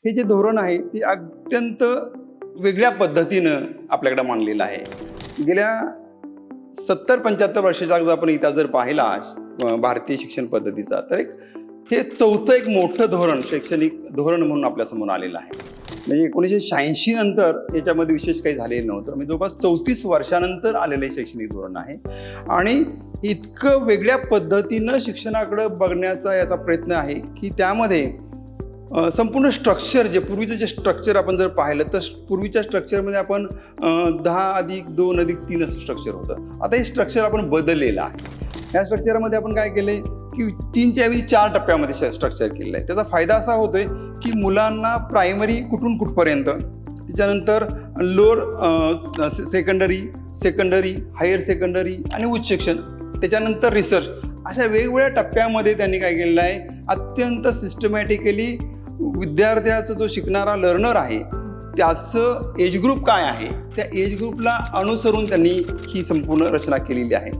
हे जे धोरण आहे ते अत्यंत वेगळ्या पद्धतीनं आपल्याकडे मांडलेलं आहे. गेल्या 70-75 वर्षाचा जर आपण इतिहास जर पाहिला भारतीय शिक्षण पद्धतीचा, तर हे चौथं एक मोठं धोरण, शैक्षणिक धोरण म्हणून आपल्यासमोर आलेलं आहे. म्हणजे 1986 नंतर याच्यामध्ये विशेष काही झालेलं नव्हतं. म्हणजे जवळपास 34 वर्षानंतर आलेलं हे शैक्षणिक धोरण आहे आणि इतकं वेगळ्या पद्धतीनं शिक्षणाकडे बघण्याचा याचा प्रयत्न आहे की त्यामध्ये संपूर्ण स्ट्रक्चर, जे पूर्वीचं जे स्ट्रक्चर आपण जर पाहिलं तर पूर्वीच्या स्ट्रक्चरमध्ये आपण 10+2+3 असं स्ट्रक्चर होतं. आता हे स्ट्रक्चर आपण बदललेलं आहे. या स्ट्रक्चरमध्ये आपण काय केलं आहे की 3च्या ऐवजी 4 टप्प्यामध्ये स्ट्रक्चर केलेलं आहे. त्याचा फायदा असा होतोय की मुलांना प्रायमरी कुठून कुठपर्यंत, त्याच्यानंतर लोअर सेकंडरी, हायर सेकंडरी आणि उच्च शिक्षण, त्याच्यानंतर रिसर्च, अशा वेगवेगळ्या टप्प्यामध्ये त्यांनी काय केलेलं आहे, अत्यंत सिस्टमॅटिकली विद्यार्थ्याचा जो शिकणारा लर्नर आहे त्याचं एज ग्रुप काय आहे त्या एज ग्रुपला अनुसरून त्यांनी ही संपूर्ण रचना केलेली आहे.